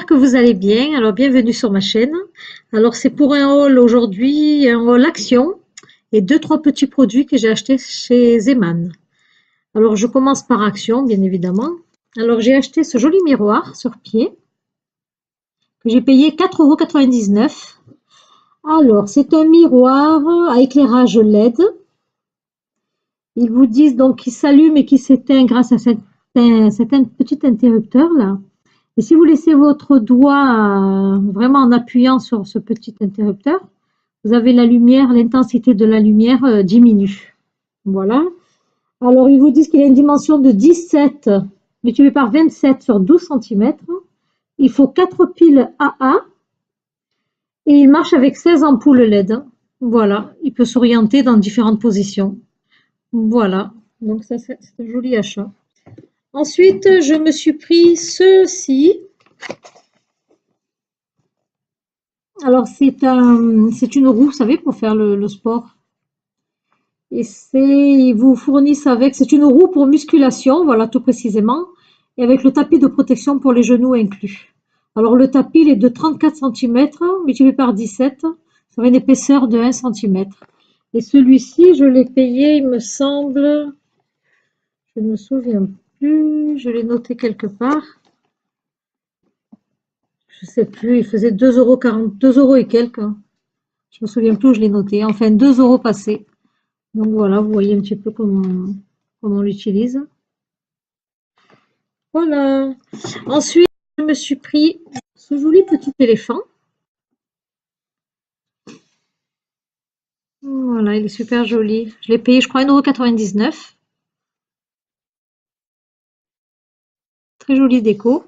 que vous allez bien. Alors, bienvenue sur ma chaîne. Alors, c'est pour un haul aujourd'hui, un haul action et deux, trois petits produits que j'ai achetés chez Zeman. Alors, je commence par action, bien évidemment. Alors, j'ai acheté ce joli miroir sur pied que j'ai payé 4,99 €. Alors, c'est un miroir à éclairage LED. Ils vous disent donc qu'il s'allume et qu'il s'éteint grâce à cet petit interrupteur là. Et si vous laissez votre doigt vraiment en appuyant sur ce petit interrupteur, vous avez la lumière, l'intensité de la lumière diminue. Voilà. Alors, ils vous disent qu'il a une dimension de 17 multiplié par 27 sur 12 cm. Il faut 4 piles AA et il marche avec 16 ampoules LED. Voilà. Il peut s'orienter dans différentes positions. Voilà. Donc, ça, c'est un joli achat. Ensuite, je me suis pris ceci. Alors, c'est une roue, vous savez, pour faire le sport. Et ils vous fournissent avec, c'est une roue pour musculation, voilà, tout précisément, et avec le tapis de protection pour les genoux inclus. Alors, le tapis, il est de 34 cm, multiplié par 17, sur une épaisseur de 1 cm. Et celui-ci, je l'ai payé, il me semble, je ne me souviens plus, je l'ai noté quelque part. Je sais plus, il faisait 2,40 €, 2 € et quelques. Je me souviens plus où je l'ai noté. Enfin, 2 € passés. Donc voilà, vous voyez un petit peu comment on l'utilise. Voilà. Ensuite, je me suis pris ce joli petit éléphant. Voilà, il est super joli. Je l'ai payé, je crois, 1,99 €. Très jolie déco.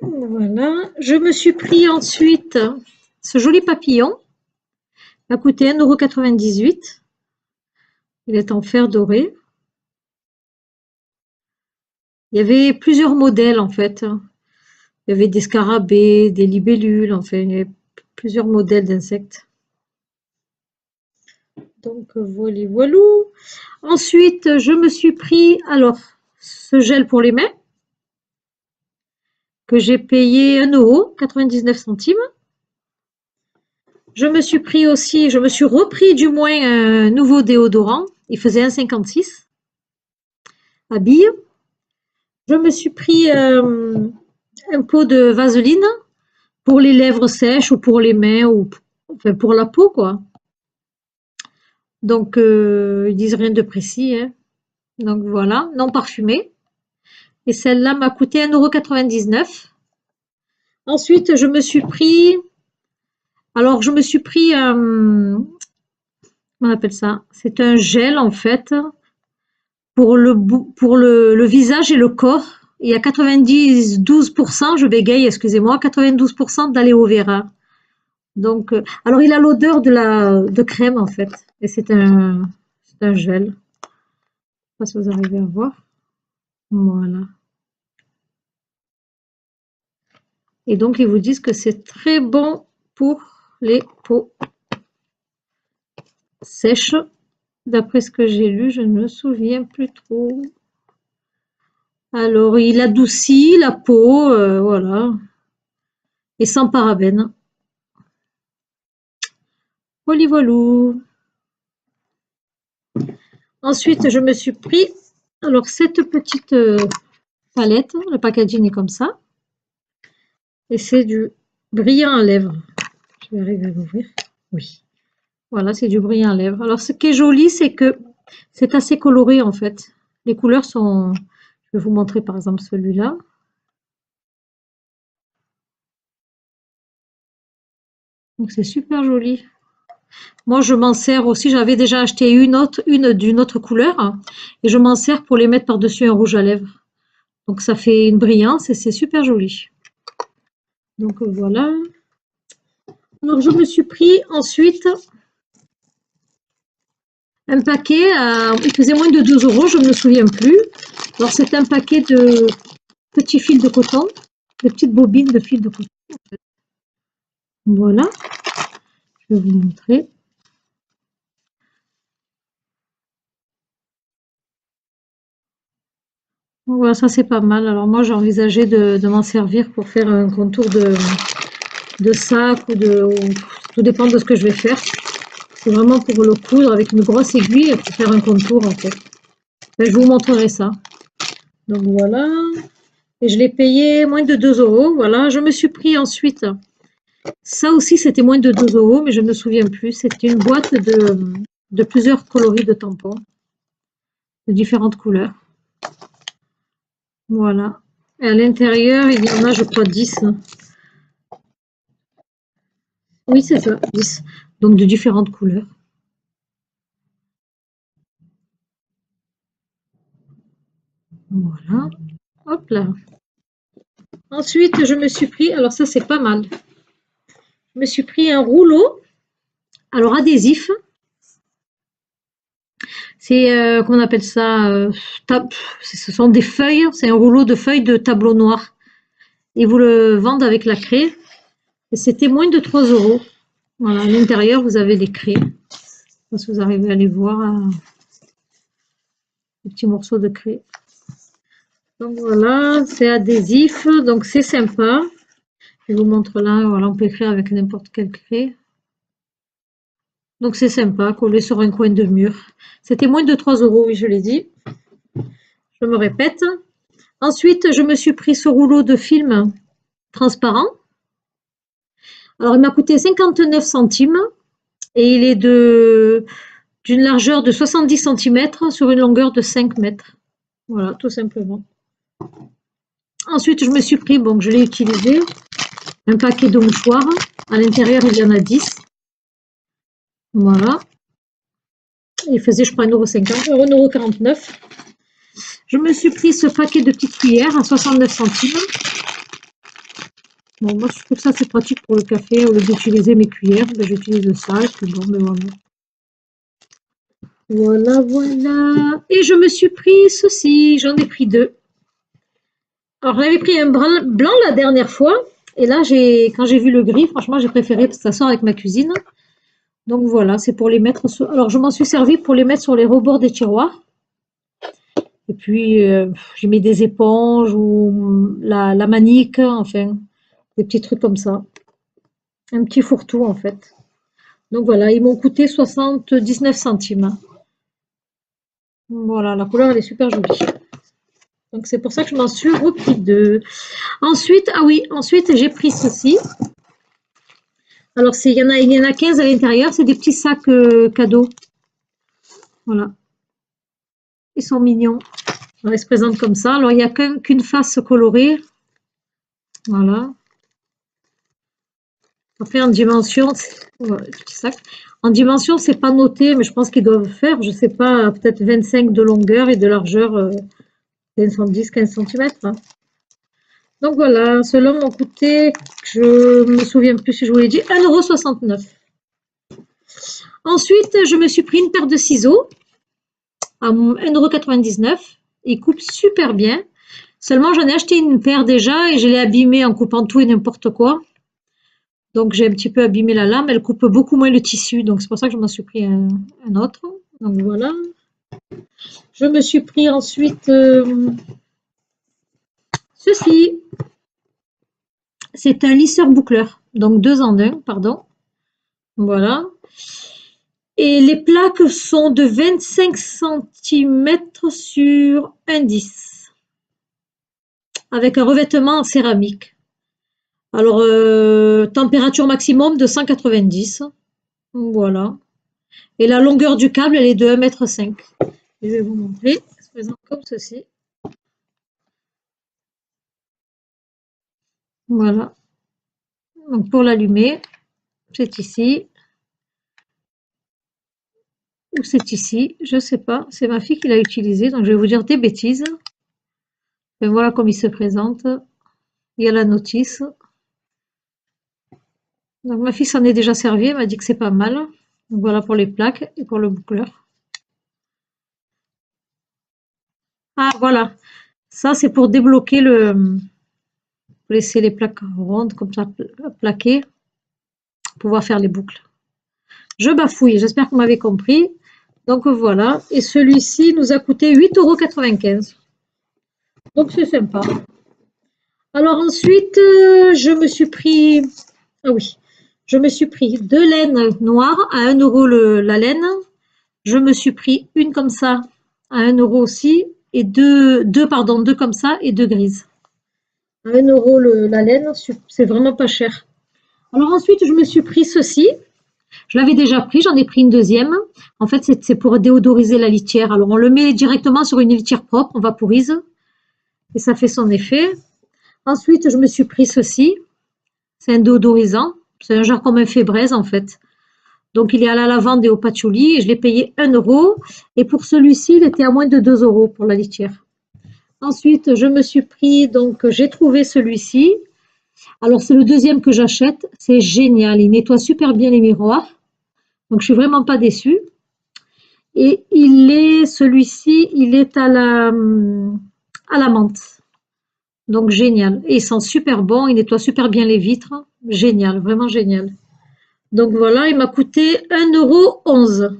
Voilà. Je me suis pris ensuite ce joli papillon. Il a coûté 1,98 €. Il est en fer doré. Il y avait plusieurs modèles en fait. Il y avait des scarabées, des libellules, enfin, il y avait plusieurs modèles d'insectes. Donc voilà, voilà. Ensuite, je me suis pris alors ce gel pour les mains que j'ai payé 1,99 €. Je me suis pris aussi, je me suis repris du moins un nouveau déodorant. Il faisait 1,56 € à bille. Je me suis pris un pot de vaseline pour les lèvres sèches ou pour les mains ou enfin pour la peau quoi. Donc ils disent rien de précis, hein. Donc voilà, non parfumé. Et celle-là m'a coûté 1,99 €. Ensuite, je me suis pris, comment on appelle ça? C'est un gel en fait pour le visage et le corps. Il y a 92%, je bégaye, excusez-moi, 92% d'aloe vera. Donc, alors il a l'odeur de crème en fait, et c'est un gel. Je ne sais pas si vous arrivez à voir. Voilà. Et donc ils vous disent que c'est très bon pour les peaux sèches. D'après ce que j'ai lu, je ne me souviens plus trop. Alors, il adoucit la peau, voilà, et sans parabènes. Voilà, voilà. Ensuite, je me suis pris alors cette petite palette. Le packaging est comme ça. Et c'est du brillant à lèvres. Je vais arriver à l'ouvrir. Oui. Voilà, c'est du brillant à lèvres. Alors, ce qui est joli, c'est que c'est assez coloré en fait. Les couleurs sont... Je vais vous montrer par exemple celui-là. Donc, c'est super joli. Moi, je m'en sers aussi. J'avais déjà acheté une d'une autre couleur. Et je m'en sers pour les mettre par-dessus un rouge à lèvres. Donc, ça fait une brillance et c'est super joli. Donc, voilà. Alors, je me suis pris ensuite un paquet, il faisait moins de 2 €, je ne me souviens plus. Alors, c'est un paquet de petits fils de coton, de petites bobines de fils de coton. Voilà, je vais vous montrer. Voilà, ça c'est pas mal. Alors moi j'ai envisagé de m'en servir pour faire un contour de sac tout dépend de ce que je vais faire. C'est vraiment pour le coudre avec une grosse aiguille pour faire un contour en fait. Ben, je vous montrerai ça. Donc voilà. Et je l'ai payé moins de 2 euros. Voilà. Je me suis pris ensuite. Ça aussi c'était moins de 2 euros, mais je ne me souviens plus. C'était une boîte de plusieurs coloris de tampons de différentes couleurs. Voilà. Et à l'intérieur, il y en a, je crois, 10. Oui, c'est ça, 10. Donc de différentes couleurs. Voilà. Hop là. Ensuite, je me suis pris, alors ça c'est pas mal. Je me suis pris un rouleau, alors adhésif. C'est, qu'on appelle ça, ce sont des feuilles, c'est un rouleau de feuilles de tableau noir. Ils vous le vendent avec la craie. Et c'était moins de 3 euros. Voilà, à l'intérieur, vous avez les craies. Je sais pas si vous arrivez à les voir, les petits morceaux de craie. Donc voilà, c'est adhésif, donc c'est sympa. Je vous montre là, voilà, on peut écrire avec n'importe quelle craie. Donc c'est sympa, collé sur un coin de mur. C'était moins de 3 euros, oui, je l'ai dit. Je me répète. Ensuite, je me suis pris ce rouleau de film transparent. Alors, il m'a coûté 59 centimes et il est d'une largeur de 70 cm sur une longueur de 5 mètres. Voilà, tout simplement. Ensuite, je me suis pris, bon, je l'ai utilisé, un paquet de mouchoirs. À l'intérieur, il y en a 10. Voilà. Il faisait, je crois, 1,50 €, 1,49 €. Je me suis pris ce paquet de petites cuillères à 69 centimes. Bon, moi, je trouve ça c'est pratique pour le café. Au lieu d'utiliser mes cuillères, ben, j'utilise ça. Et puis bon, ben voilà. Voilà, voilà. Et je me suis pris ceci. J'en ai pris 2. Alors, j'avais pris un blanc la dernière fois. Et là, quand j'ai vu le gris, franchement, j'ai préféré parce que ça sort avec ma cuisine. Donc voilà, c'est pour les mettre sur... Alors, je m'en suis servi pour les mettre sur les rebords des tiroirs. Et puis, j'ai mis des éponges ou la manique, enfin, des petits trucs comme ça. Un petit fourre-tout, en fait. Donc voilà, ils m'ont coûté 79 centimes. Voilà, la couleur, elle est super jolie. Donc c'est pour ça que je m'en suis repris 2. Ensuite, ah oui, ensuite, j'ai pris ceci. Alors, il y en a 15 à l'intérieur. C'est des petits sacs cadeaux. Voilà. Ils sont mignons. Ils se présentent comme ça. Alors, il n'y a qu'une face colorée. Voilà. Après, en dimension, petit sac. En dimension, c'est pas noté, mais je pense qu'ils doivent faire, je sais pas, peut-être 25 de longueur et de largeur, 10-15 cm. Donc voilà, ceux-là m'ont coûté, je me souviens plus si je vous l'ai dit, 1,69 €. Ensuite, je me suis pris une paire de ciseaux à 1,99 €. Ils coupent super bien. Seulement, j'en ai acheté une paire déjà et je l'ai abîmée en coupant tout et n'importe quoi. Donc j'ai un petit peu abîmé la lame, elle coupe beaucoup moins le tissu, donc c'est pour ça que je m'en suis pris un autre. Donc voilà. Je me suis pris ensuite ceci. C'est un lisseur boucleur, donc 2 en 1, pardon. Voilà. Et les plaques sont de 25 cm sur 1,10 avec un revêtement en céramique. Alors, température maximum de 190. Voilà. Et la longueur du câble, elle est de 1,5 m. Je vais vous montrer. Ça se présente comme ceci. Voilà. Donc, pour l'allumer, c'est ici. Ou c'est ici. Je ne sais pas. C'est ma fille qui l'a utilisé. Donc, je vais vous dire des bêtises. Et voilà comme il se présente. Il y a la notice. Donc, ma fille s'en est déjà servie. Elle m'a dit que c'est pas mal. Donc, voilà pour les plaques et pour le boucleur. Ah, voilà. Ça, c'est pour débloquer laisser les plaques rondes comme ça, plaquées, pour pouvoir faire les boucles. Je bafouille, j'espère que vous m'avez compris. Donc voilà, et celui-ci nous a coûté 8,95 €. Donc c'est sympa. Alors ensuite, je me suis pris, ah oui, je me suis pris deux laines noires à 1 € la laine. Je me suis pris une comme ça à 1 € aussi et deux comme ça et deux grises. À 1 € la laine, c'est vraiment pas cher. Alors ensuite, je me suis pris ceci. Je l'avais déjà pris, j'en ai pris une deuxième. En fait, c'est pour déodoriser la litière. Alors on le met directement sur une litière propre, on vaporise et ça fait son effet. Ensuite, je me suis pris ceci. C'est un déodorisant. C'est un genre comme un Febreze en fait. Donc il est à la lavande et au patchouli et je l'ai payé 1 €. Et pour celui-ci, il était à moins de 2 € pour la litière. Ensuite, je me suis pris, donc j'ai trouvé celui-ci. Alors c'est le deuxième que j'achète. C'est génial. Il nettoie super bien les miroirs. Donc je suis vraiment pas déçue. Et celui-ci, il est à la menthe. Donc génial. Et il sent super bon. Il nettoie super bien les vitres. Génial, vraiment génial. Donc voilà, il m'a coûté 1,11 €.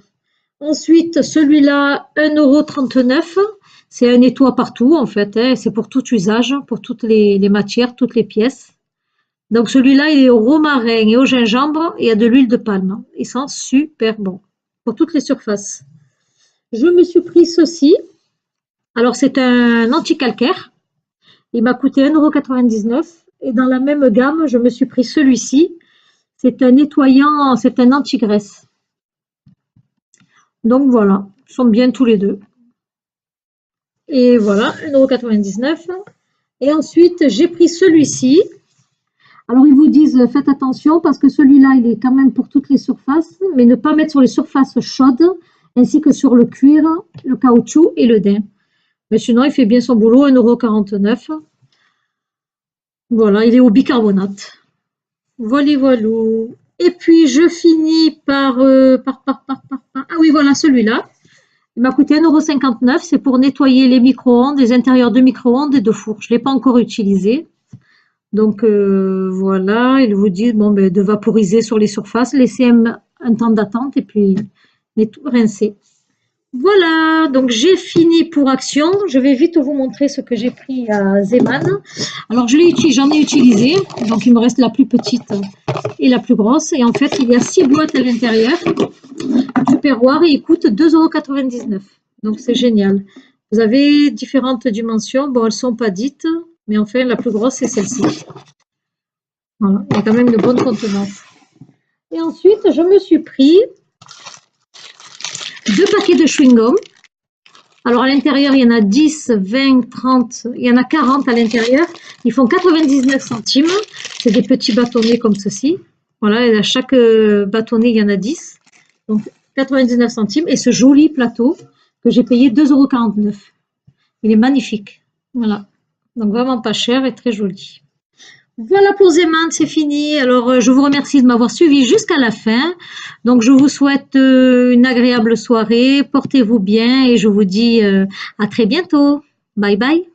Ensuite, celui-là, 1,39 €. C'est un nettoie partout en fait, hein. C'est pour tout usage, pour toutes les matières, toutes les pièces. Donc celui-là, il est au romarin et au gingembre et à de l'huile de palme. Il sent super bon pour toutes les surfaces. Je me suis pris ceci. Alors c'est un anti-calcaire. Il m'a coûté 1,99 € et dans la même gamme, je me suis pris celui-ci. C'est un nettoyant, c'est un anti-graisse. Donc voilà, ils sont bien tous les deux. Et voilà, 1,99 €. Et ensuite, j'ai pris celui-ci. Alors, ils vous disent, faites attention parce que celui-là, il est quand même pour toutes les surfaces, mais ne pas mettre sur les surfaces chaudes, ainsi que sur le cuir, le caoutchouc et le daim. Mais sinon, il fait bien son boulot, 1,49 €. Voilà, il est au bicarbonate. Voilà, voilà. Et puis, je finis ah oui, voilà, celui-là. Il m'a coûté 1,59 €. C'est pour nettoyer les micro-ondes, les intérieurs de micro-ondes et de four. Je ne l'ai pas encore utilisé. Donc voilà, il vous dit bon, ben, de vaporiser sur les surfaces, laisser un temps d'attente et puis rincer. Voilà, donc j'ai fini pour Action. Je vais vite vous montrer ce que j'ai pris à Zeeman. Alors j'en ai utilisé, donc il me reste la plus petite et la plus grosse. Et en fait, il y a 6 boîtes à l'intérieur. Tupperware et il coûte 2,99 €. Donc c'est génial. Vous avez différentes dimensions. Bon, elles ne sont pas dites, mais enfin, la plus grosse, c'est celle-ci. Voilà, il y a quand même de bonnes contenances. Et ensuite, je me suis pris 2 paquets de chewing-gum. Alors à l'intérieur, il y en a 10, 20, 30, il y en a 40 à l'intérieur. Ils font 99 centimes. C'est des petits bâtonnets comme ceci. Voilà, et à chaque bâtonnet, il y en a 10. Donc 99 centimes. Et ce joli plateau que j'ai payé 2,49 €. Il est magnifique. Voilà. Donc vraiment pas cher et très joli. Voilà pour Zeeman, c'est fini. Alors, je vous remercie de m'avoir suivi jusqu'à la fin. Donc, je vous souhaite une agréable soirée. Portez-vous bien et je vous dis à très bientôt. Bye bye.